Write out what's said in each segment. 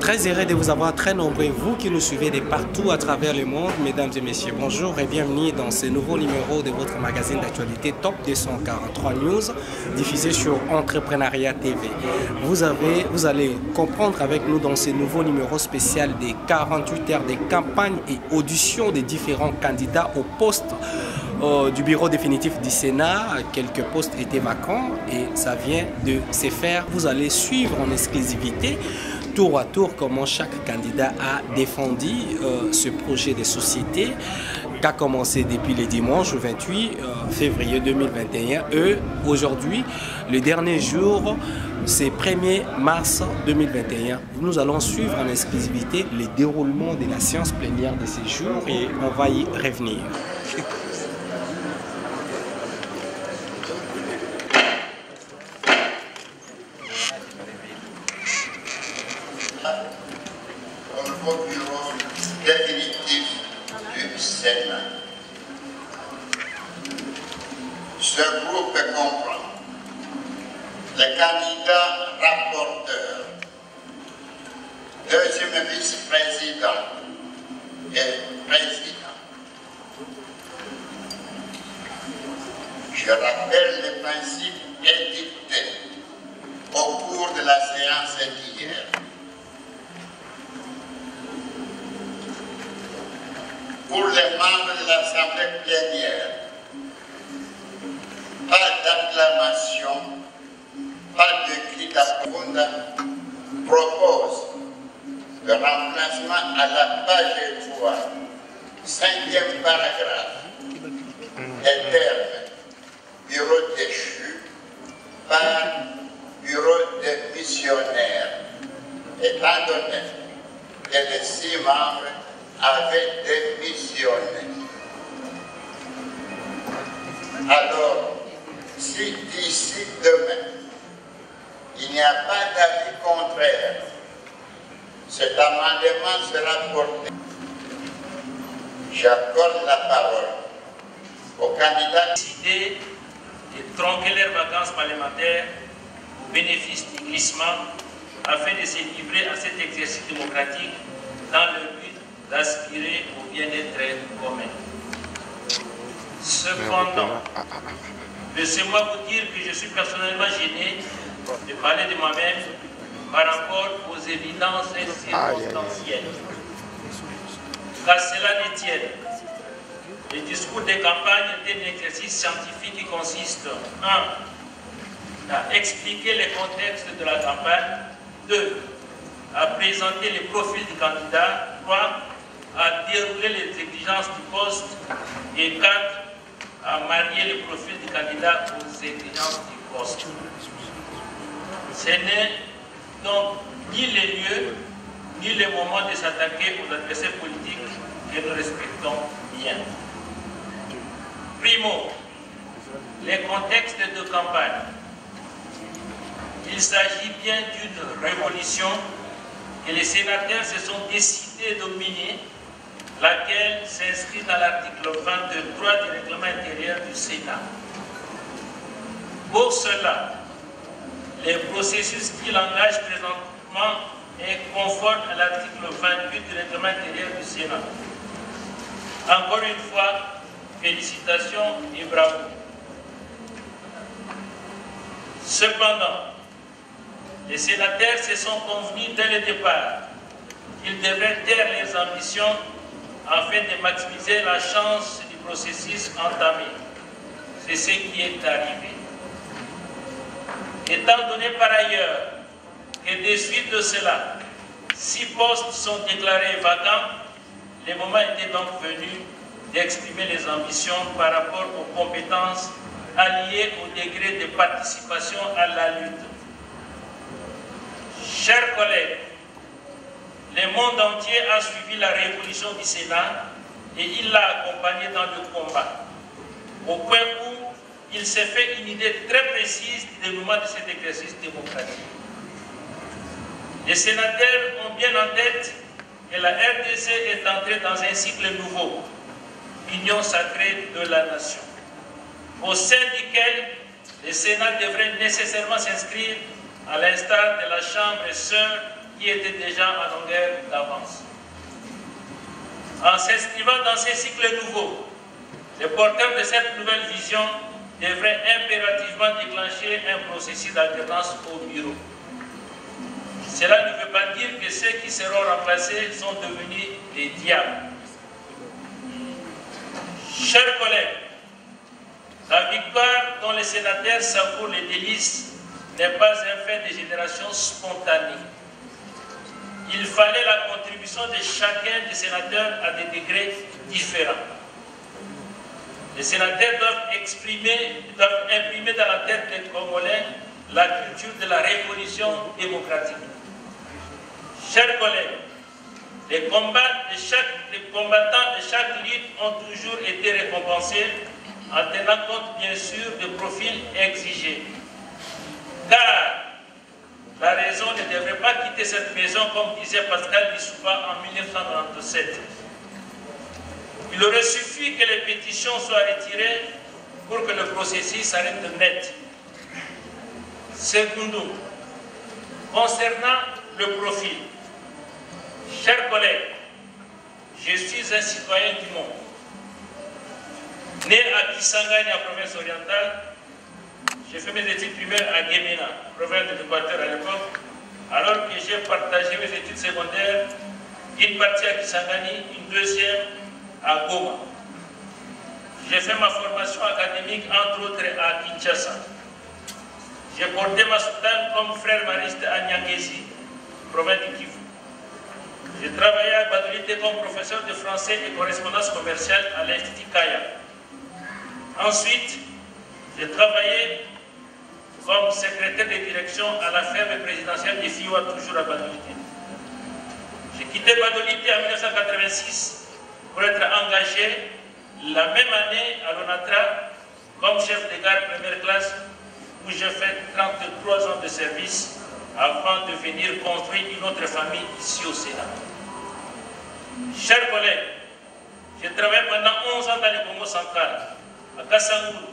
Très heureux de vous avoir très nombreux, vous qui nous suivez de partout à travers le monde, mesdames et messieurs. Bonjour et bienvenue dans ce nouveau numéro de votre magazine d'actualité Top 243 News, diffusé sur Entrepreneuriat TV. Vous allez comprendre avec nous dans ce nouveau numéro spécial des 48 heures de campagne et audition des différents candidats au poste du bureau définitif du Sénat. Quelques postes étaient vacants et ça vient de se faire. Vous allez suivre en exclusivité tour à tour comment chaque candidat a défendu ce projet de société qui a commencé depuis le dimanche 28 février 2021. Aujourd'hui, le dernier jour, c'est 1er mars 2021. Nous allons suivre en exclusivité le déroulement de la séance plénière de ces jours et on va y revenir. Au bureau définitif du Sénat. Ce groupe comprend les candidats rapporteurs, deuxième vice-président et président. Je rappelle les principes édictés au cours de la séance d'hier. Pour les membres de l'Assemblée plénière, pas d'acclamation, pas de cri d'approuvement, propose le remplacement à la page 3, 5e paragraphe, des termes bureau déchu par bureau de missionnaire, étant donné que les 6 membres avaient démissionné. Alors, si d'ici demain, il n'y a pas d'avis contraire, cet amendement sera porté. J'accorde la parole aux candidats. Décider de tronquer leurs vacances parlementaires au bénéfice du glissement afin de se livrer à cet exercice démocratique dans le but d'aspirer au bien-être commun. Cependant, laissez-moi vous dire que je suis personnellement gêné de parler de moi-même par rapport aux évidences circonstancielles. Qu'à cela ne tienne, le discours de campagne est un exercice scientifique qui consiste 1. à expliquer le contexte de la campagne, 2. à présenter les profils du candidat, 3. à dérouler les exigences du poste et 4. à marier le profil du candidat aux exigences du poste. Ce n'est donc ni le lieu ni le moment de s'attaquer aux adversaires politiques que nous respectons bien. Primo, les contextes de campagne. Il s'agit bien d'une révolution que les sénateurs se sont décidés de mener, laquelle s'inscrit dans l'article 23 du règlement intérieur du Sénat. Pour cela, le processus qu'il engage présentement est conforme à l'article 28 du règlement intérieur du Sénat. Encore une fois, félicitations et bravo. Cependant, les sénateurs se sont convenus dès le départ qu'ils devraient taire leurs ambitions afin de maximiser la chance du processus entamé. C'est ce qui est arrivé. Étant donné par ailleurs que de suite de cela, 6 postes sont déclarés vacants, le moment était donc venu d'exprimer les ambitions par rapport aux compétences alliées au degré de participation à la lutte. Chers collègues, le monde entier a suivi la révolution du Sénat et il l'a accompagné dans le combat, au point où il s'est fait une idée très précise du dénouement de cet exercice démocratique. Les sénateurs ont bien en tête que la RDC est entrée dans un cycle nouveau, union sacrée de la nation, au sein duquel le Sénat devrait nécessairement s'inscrire à l'instar de la Chambre sœur qui étaient déjà en longueur d'avance. En s'inscrivant dans ces cycles nouveaux, les porteurs de cette nouvelle vision devraient impérativement déclencher un processus d'alternance au bureau. Cela ne veut pas dire que ceux qui seront remplacés sont devenus des diables. Chers collègues, la victoire dont les sénateurs savourent les délices n'est pas un fait de génération spontanée. Il fallait la contribution de chacun des sénateurs à des degrés différents. Les sénateurs doivent imprimer dans la tête des Congolais la culture de la révolution démocratique. Chers collègues, les combattants de chaque lutte ont toujours été récompensés en tenant compte bien sûr des profils exigés. Car la raison ne devrait pas quitter cette maison comme disait Pascal Lissouba en 1997. Il aurait suffi que les pétitions soient retirées pour que le processus s'arrête net. Secondo, concernant le profil, chers collègues, je suis un citoyen du monde. Né à Kisangani, en province orientale, j'ai fait mes études primaires à Guémena, province de l'Équateur à l'époque, alors que j'ai partagé mes études secondaires, une partie à Kisangani, une deuxième à Goma. J'ai fait ma formation académique, entre autres, à Kinshasa. J'ai porté ma soutane comme frère mariste à Nyangezi, province du Kivu. J'ai travaillé à Badolité comme professeur de français et correspondance commerciale à l'Institut Kaya. Ensuite, j'ai travaillé comme secrétaire de direction à la ferme présidentielle de Fiwa, toujours à Badolité. J'ai quitté Badolité en 1986 pour être engagé la même année à l'ONATRA comme chef de gare première classe, où j'ai fait 33 ans de service avant de venir construire une autre famille ici au Sénat. Chers collègues, j'ai travaillé pendant 11 ans dans le Congo central, à Kassangou,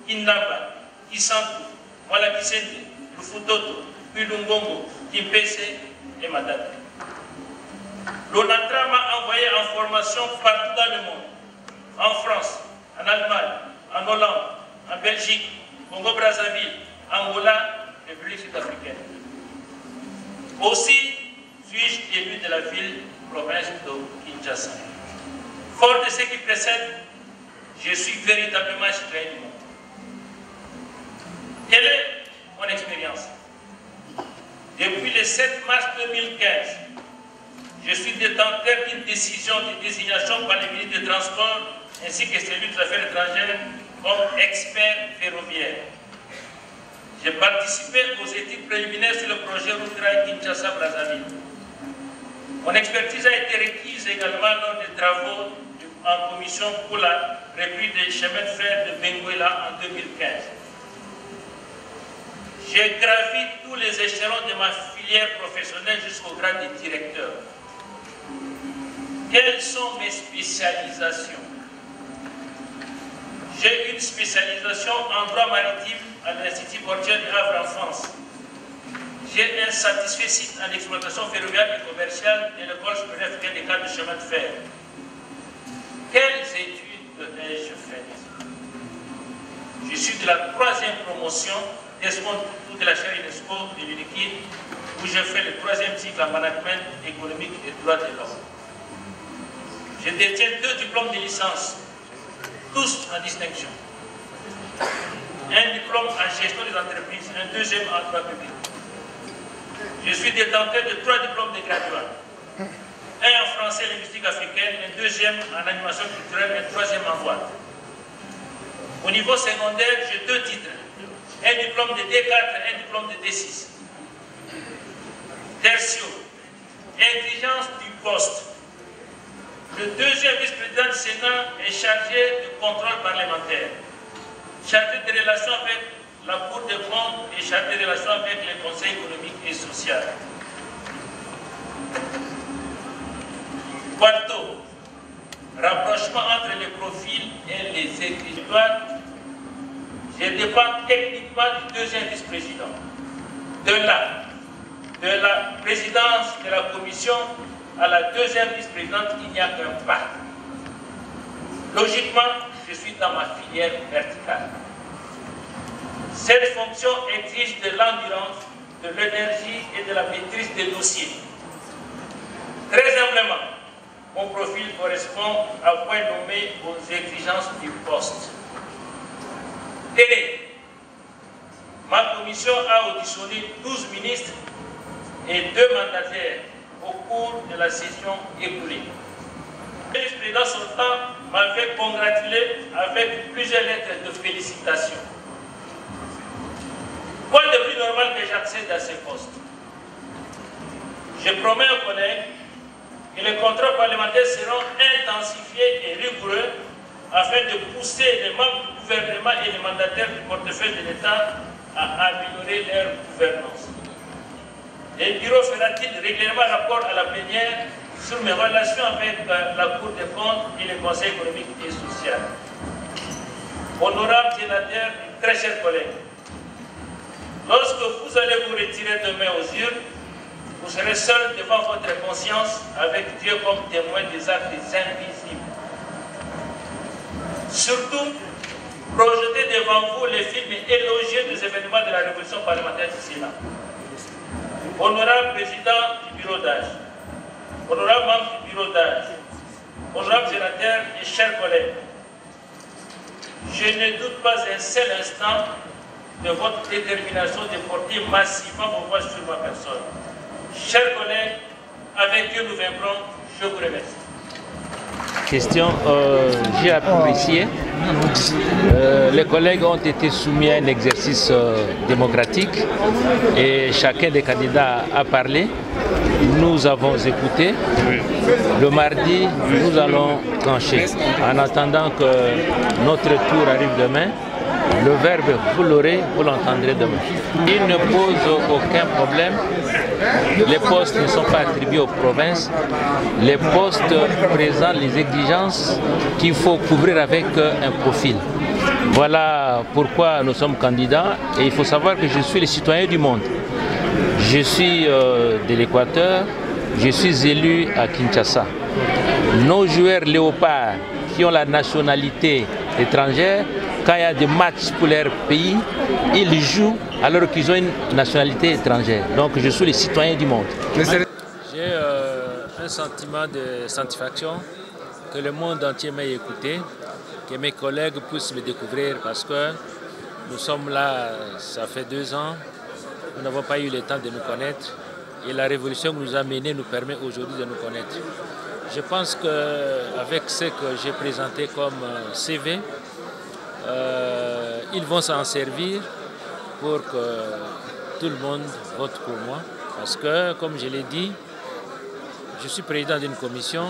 Kinamba, Kisantou, Malakisende, Lufutoto, Pilungongo, Kimpese et Madate. L'ONATRA m'a envoyé en formation partout dans le monde, en France, en Allemagne, en Hollande, en Belgique, Congo-Brazzaville, Angola, République sud-africaine. Aussi suis-je élu de la ville, province de Kinshasa. Fort de ce qui précède, je suis véritablement citoyen du monde. Quelle est mon expérience? Depuis le 7 mars 2015, je suis détenteur d'une décision de désignation par le ministre des Transports ainsi que celui des Affaires étrangères comme expert ferroviaire. J'ai participé aux études préliminaires sur le projet route rail Kinshasa-Brazzaville. Mon expertise a été requise également lors des travaux en commission pour la reprise des chemins de fer de Benguela en 2015. J'ai gravi tous les échelons de ma filière professionnelle jusqu'au grade de directeur. Quelles sont mes spécialisations? J'ai une spécialisation en droit maritime à l'Institut portuaire du Havre en France. J'ai un satisfait site en exploitation ferroviaire et commerciale de l'École supérieure africaine des cadres de chemin de fer. Quelles études ai-je faites? Je suis de la 3e promotion d'escompte de la chaire UNESCO de l'UNIKID, où j'ai fait le 3e cycle en management économique et droit de l'homme. Je détiens 2 diplômes de licence, tous en distinction. Un diplôme en gestion des entreprises, un 2e en droit public. Je suis détenteur de 3 diplômes de graduat. Un en français et linguistique africaine, un 2e en animation culturelle, un 3e en voile. Au niveau secondaire, j'ai 2 titres. Un diplôme de D4 et un diplôme de D6. Tertio, exigence du poste. Le 2e vice-président du Sénat est chargé de contrôle parlementaire, chargé de relations avec la Cour des comptes et chargé de relations avec le Conseil économique et social. Quarto, rapprochement entre les profils et les écrivains. Je dépends techniquement du 2e vice-président. De là, de la présidence de la commission à la deuxième vice-présidente, il n'y a qu'un pas. Logiquement, je suis dans ma filière verticale. Cette fonction exige de l'endurance, de l'énergie et de la maîtrise des dossiers. Très humblement, mon profil correspond à point nommé aux exigences du poste. Et ma commission a auditionné 12 ministres et 2 mandataires au cours de la session écoulée. Le vice-président sortant m'avait congratulé avec plusieurs lettres de félicitations. Quoi de plus normal que j'accède à ces postes? Je promets aux collègues que les contrôles parlementaires seront intensifiés et rigoureux afin de pousser les membres du gouvernement et les mandataires du portefeuille de l'État à améliorer leur gouvernance. Le bureau fera-t-il régulièrement rapport à la plénière sur mes relations avec la Cour des comptes et le Conseil économique et social? Honorable sénateur, très chers collègues, lorsque vous allez vous retirer demain aux urnes, vous serez seul devant votre conscience avec Dieu comme témoin des actes invisibles. Surtout, projetez devant vous les films élogieux des événements de la révolution parlementaire du Sénat. Honorable président du bureau d'âge, honorable membre du bureau d'âge, honorable sénateur et chers collègues, je ne doute pas un seul instant de votre détermination de porter massivement vos voix sur ma personne. Chers collègues, avec Dieu nous vaincrons, je vous remercie. Question, j'ai apprécié. Les collègues ont été soumis à un exercice démocratique et chacun des candidats a parlé. Nous avons écouté. Le mardi, nous allons trancher. En attendant que notre tour arrive demain, le verbe, vous l'aurez, vous l'entendrez demain. Il ne pose aucun problème. Les postes ne sont pas attribués aux provinces. Les postes présentent les exigences qu'il faut couvrir avec un profil. Voilà pourquoi nous sommes candidats. Et il faut savoir que je suis le citoyen du monde. Je suis de l'Équateur. Je suis élu à Kinshasa. Nos joueurs léopards qui ont la nationalité étrangère, quand il y a des matchs pour leur pays, ils jouent alors qu'ils ont une nationalité étrangère. Donc je suis le citoyen du monde. J'ai un sentiment de satisfaction que le monde entier m'ait écouté, que mes collègues puissent me découvrir parce que nous sommes là, ça fait 2 ans, nous n'avons pas eu le temps de nous connaître et la révolution que nous a menée nous permet aujourd'hui de nous connaître. Je pense qu'avec ce que j'ai présenté comme CV, ils vont s'en servir pour que tout le monde vote pour moi. Parce que, comme je l'ai dit, je suis président d'une commission.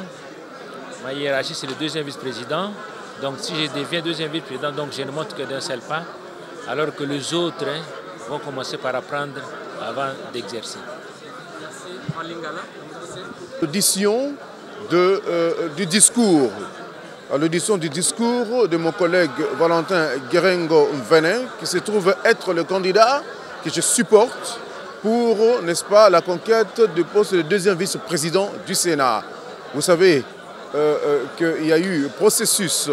Ma hiérarchie, c'est le 2e vice-président. Donc, si je deviens 2e vice-président, donc je ne monte que d'un seul pas, alors que les autres vont commencer par apprendre avant d'exercer. L'audition du discours. L'audition du discours de mon collègue Valentin Guérengo Mvenin, qui se trouve être le candidat que je supporte pour, n'est-ce pas, la conquête du poste de 2e vice-président du Sénat. Vous savez qu'il y a eu un processus,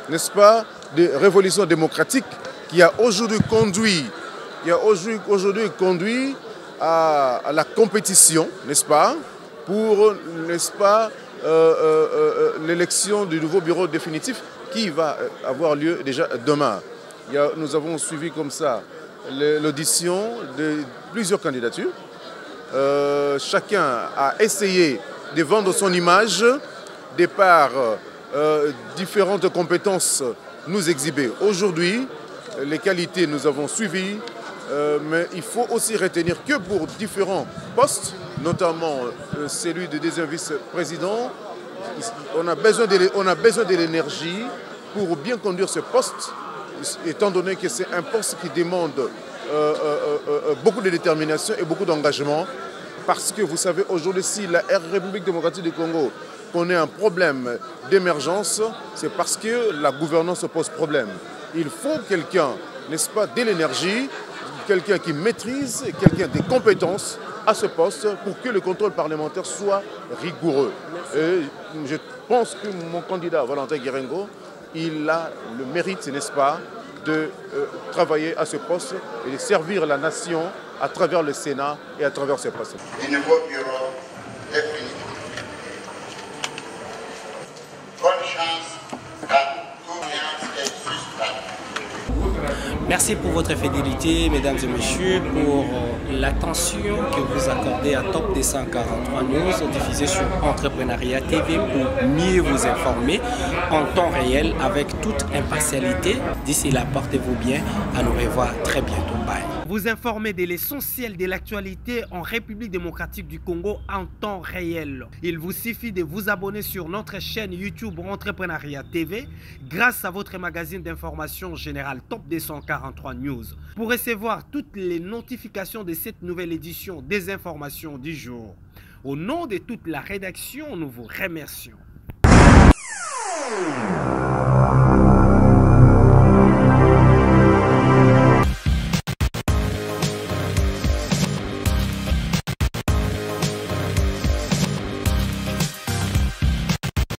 n'est-ce pas, de révolution démocratique qui a aujourd'hui conduit, à la compétition, n'est-ce pas, pour, n'est-ce pas, l'élection du nouveau bureau définitif qui va avoir lieu déjà demain. Nous avons suivi comme ça l'audition de plusieurs candidatures. Chacun a essayé de vendre son image de par différentes compétences nous exhibées. Aujourd'hui, les qualités nous avons suivies, mais il faut aussi retenir que pour différents postes, notamment celui de 2e vice-président, on a besoin de l'énergie pour bien conduire ce poste, étant donné que c'est un poste qui demande beaucoup de détermination et beaucoup d'engagement, parce que vous savez, aujourd'hui, si la République démocratique du Congo connaît un problème d'émergence, c'est parce que la gouvernance pose problème. Il faut quelqu'un, n'est-ce pas, de l'énergie, quelqu'un qui maîtrise, quelqu'un des compétences à ce poste pour que le contrôle parlementaire soit rigoureux. Et je pense que mon candidat, Valentin Guérengo, il a le mérite, n'est-ce pas, de travailler à ce poste et de servir la nation à travers le Sénat et à travers ses postes. Le nouveau bureau est fini. Bonne chance à tout et suspect. Merci pour votre fidélité, mesdames et messieurs, pour l'attention que vous accordez à Top 243 News, diffusé sur Entrepreneuriat TV pour mieux vous informer en temps réel avec toute impartialité. D'ici là, portez-vous bien. À nous revoir très bientôt. Bye. Vous informer de l'essentiel de l'actualité en République démocratique du Congo en temps réel. Il vous suffit de vous abonner sur notre chaîne YouTube Entrepreneuriat TV grâce à votre magazine d'information générale Top 243 News pour recevoir toutes les notifications de cette nouvelle édition des informations du jour. Au nom de toute la rédaction, nous vous remercions.